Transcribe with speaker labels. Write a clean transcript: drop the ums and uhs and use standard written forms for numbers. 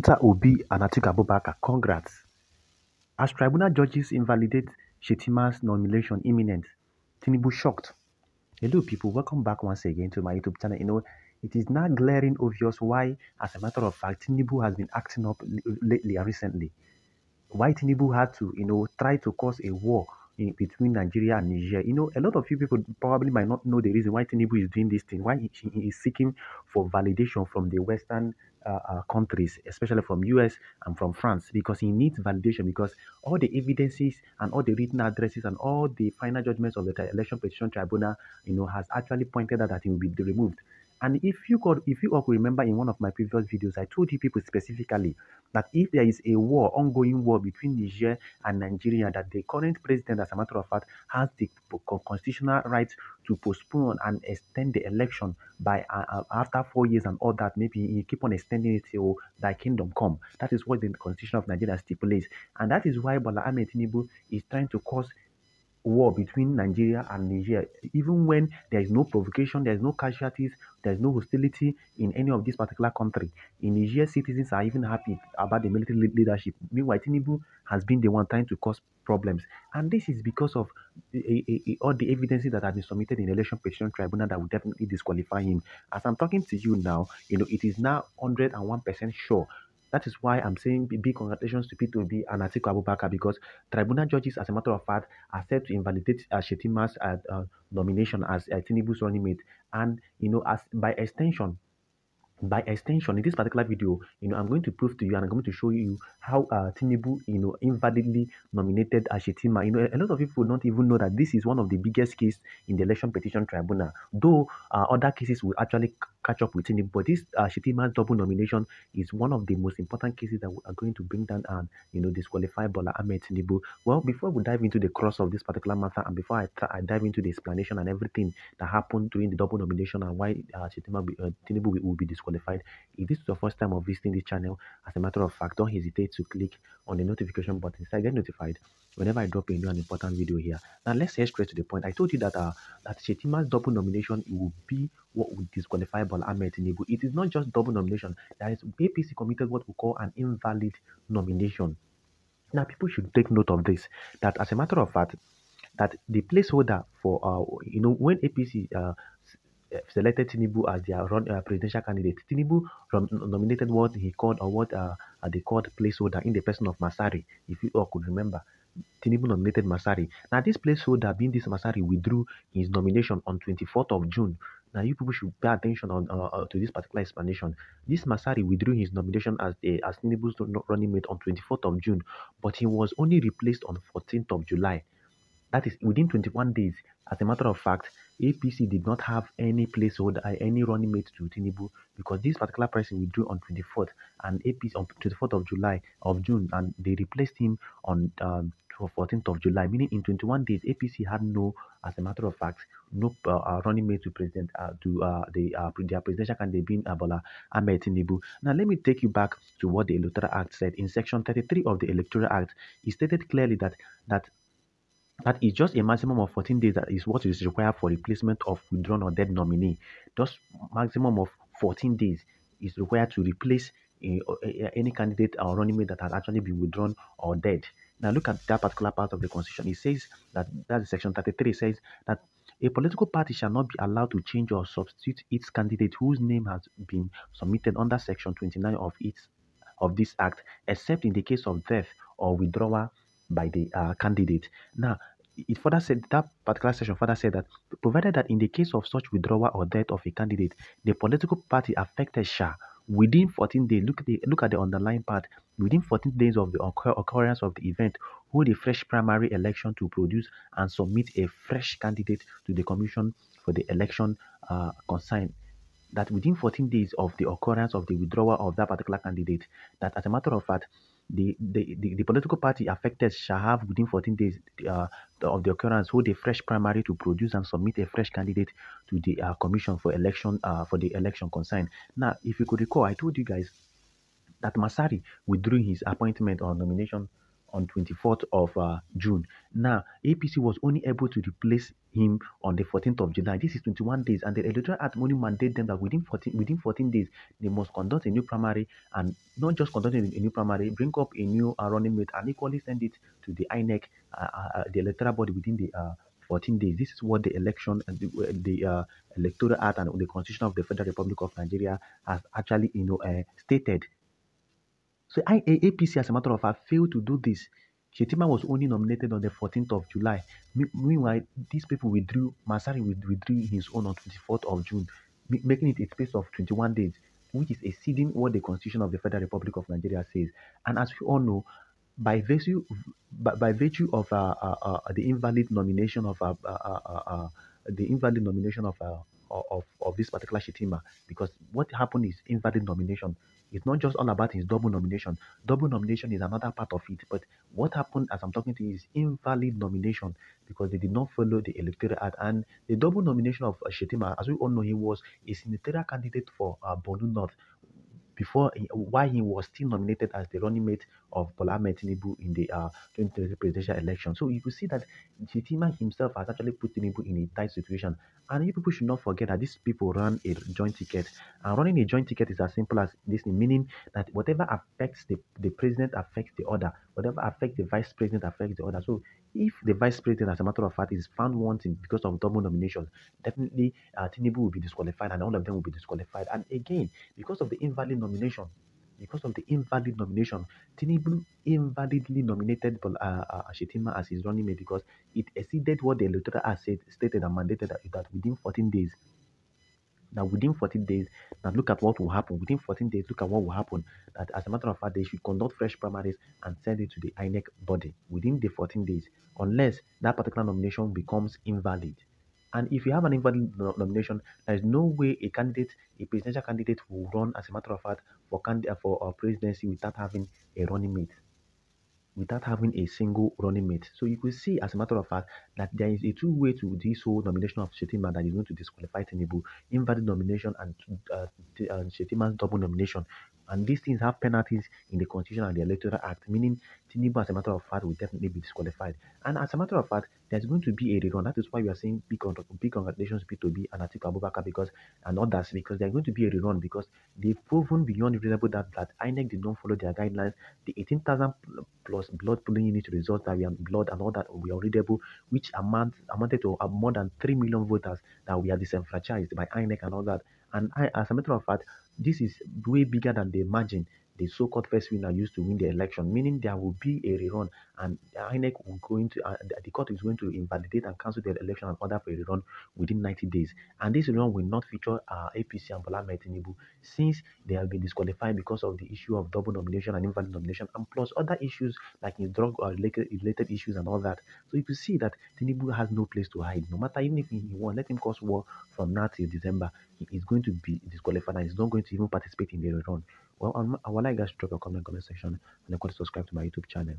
Speaker 1: Peter Obi and Atiku Abubakar, congrats. As tribunal judges invalidate Shettima's nomination imminent, Tinubu shocked. Hello people, welcome back once again to my YouTube channel. It is now glaring obvious why, as a matter of fact, Tinubu has been acting up lately and recently. Why Tinubu had to, try to cause a war between Nigeria and Niger. A lot of you people probably might not know the reason why Tinubu is doing this thing, why he is seeking for validation from the Western countries, especially from US and from France, because he needs validation because all the evidences and all the written addresses and all the final judgments of the election petition tribunal, has actually pointed out that he will be removed. And if you all could remember in one of my previous videos, I told you people specifically that if there is a war, ongoing war between Niger and Nigeria, that the current president, as a matter of fact, has the constitutional right to postpone and extend the election by after 4 years and all that. Maybe he keep on extending it till thy kingdom come. That is what the constitution of Nigeria stipulates, and that is why Bola Tinubu is trying to cause war between Nigeria and Niger, even when there is no provocation, there is no casualties, there is no hostility in any of this particular country. In Niger, citizens are even happy about the military leadership. Meanwhile, Tinubu has been the one trying to cause problems, and this is because of all the evidences that have been submitted in the election petition tribunal that will definitely disqualify him. As I'm talking to you now, it is now 101% sure. That is why I'm saying big congratulations to Peter Obi and Atiku Abubakar, because tribunal judges, as a matter of fact, are set to invalidate Shettima's nomination as Tinubu's running mate, and as by extension, in this particular video, I'm going to prove to you and I'm going to show you how Tinubu, invalidly nominated Shettima. A lot of people don't even know that this is one of the biggest cases in the election petition tribunal. Though other cases will actually catch up with Tinubu, but this Shettima's double nomination is one of the most important cases that are going to bring down and disqualify Bola Tinubu. Well, before we dive into the cross of this particular matter, and before I dive into the explanation and everything that happened during the double nomination and why Tinubu will be disqualified, if this is your first time of visiting this channel, as a matter of fact, don't hesitate to click on the notification button so I get notified whenever I drop a new and important video here. Now let's head straight to the point. I told you that that Shettima's double nomination will be what would disqualify Bola Tinubu. It is not just double nomination. That is, APC committed what we call an invalid nomination. Now people should take note of this, that as a matter of fact, that the placeholder for when APC selected Tinubu as their presidential candidate, Tinubu nominated what he called, or what they called, placeholder in the person of Masari. If you all could remember, Tinubu nominated Masari. Now this placeholder, being this Masari, withdrew his nomination on 24th of June. Now you people should pay attention to this particular explanation. This Masari withdrew his nomination as Tinubu's running mate on 24th of June, but he was only replaced on 14th of July. That is within 21 days. As a matter of fact, APC did not have any placeholder, any running mate to Tinubu, because this particular person withdrew on 24th, and APC on 24th of June, and they replaced him on 14th of July. Meaning in 21 days, APC had no, as a matter of fact, no running mate to president their presidential candidate being Bola Tinubu. Now let me take you back to what the Electoral Act said. In Section 33 of the Electoral Act, it stated clearly that is just a maximum of 14 days. That is what is required for replacement of withdrawn or dead nominee. Just maximum of 14 days is required to replace any candidate or running mate that has actually been withdrawn or dead. Now look at that particular part of the Constitution. It says that Section 33 says that a political party shall not be allowed to change or substitute its candidate whose name has been submitted under Section 29 of this Act, except in the case of death or withdrawal by the candidate. Now, it further said, that particular section further said that, provided that in the case of such withdrawal or death of a candidate, the political party affected shall, within 14 days, look at the underlying part, within 14 days of the occurrence of the event, hold a fresh primary election to produce and submit a fresh candidate to the Commission for the election concerned. That within 14 days of the occurrence of the withdrawal of that particular candidate, that as a matter of fact, the political party affected shall have within 14 days of the occurrence hold a fresh primary to produce and submit a fresh candidate to the commission for election for the election concerned. Now, if you could recall, I told you guys that Masari withdrew his appointment or nomination on 24th of June. Now, APC was only able to replace him on the 14th of July. This is 21 days, and the Electoral Act only mandate them that within 14 days they must conduct a new primary, and not just conducting a new primary, bring up a new running mate, and equally send it to the Inec, the electoral body within the 14 days. This is what the election and the Electoral Act and the Constitution of the Federal Republic of Nigeria has actually, stated. So APC, as a matter of fact, failed to do this. Shettima was only nominated on the 14th of July. Meanwhile, these people withdrew, Masari withdrew his own on 24th of June, making it a space of 21 days, which is exceeding what the Constitution of the Federal Republic of Nigeria says. And as we all know, by virtue by virtue of the invalid nomination of this particular Shettima, because what happened is invalid nomination. It's not just all about his double nomination. Double nomination is another part of it, but what happened as I'm talking to you is invalid nomination because they did not follow the electoral act. And the double nomination of Shettima, as we all know, he was a senatorial candidate for Bonu North while he was still nominated as the running mate of Bola Tinubu in the 2023 presidential election. So you could see that Shettima himself has actually put Tinubu in a tight situation. And you people should not forget that these people ran a joint ticket. And running a joint ticket is as simple as this, meaning that whatever affects the president affects the other. Whatever affects the vice president affects the other. So if the vice president, as a matter of fact, is found wanting because of double nomination, definitely Tinubu will be disqualified and all of them will be disqualified. And again, because of the invalid nomination, Tinubu invalidly nominated Shettima as his running mate because it exceeded what the electoral act stated and mandated that within 14 days. Now, within 14 days, now look at what will happen. Within 14 days, look at what will happen. That, as a matter of fact, they should conduct fresh primaries and send it to the Inec body within the 14 days, unless that particular nomination becomes invalid. And if you have an invalid nomination, there is no way a presidential candidate will run, as a matter of fact, for presidency without having a single running mate. So you could see, as a matter of fact, that there is a two-way to this whole nomination of Shettima that is going to disqualify Tinubu, invalid nomination and Shettima's double nomination. And these things have penalties in the Constitution and the Electoral Act, meaning Tinubu, as a matter of fact, will definitely be disqualified. And as a matter of fact, there's going to be a rerun. That is why we are saying big congratulations P2B and Atiku Abubakar and others, because they're going to be a rerun because they've proven beyond reasonable doubt that INEC did not follow their guidelines. The 18,000 plus blood polling unit results that we are blood and all that we are readable, which amounted to more than 3 million voters that we are disenfranchised by INEC and all that. And as a matter of fact, this is way bigger than the margin the so-called first winner used to win the election, meaning there will be a rerun, and INEC will the court is going to invalidate and cancel the election and order for a rerun within 90 days. And this rerun will not feature APC and Bola Tinubu, since they have been disqualified because of the issue of double nomination and invalid nomination, and plus other issues like his drug related issues and all that. So you can see that Tinubu has no place to hide. No matter even if he won, let him cause war from now till December, he is going to be disqualified and he's not going to even participate in the rerun. Well, I would like guys to drop a comment section and of course subscribe to my YouTube channel.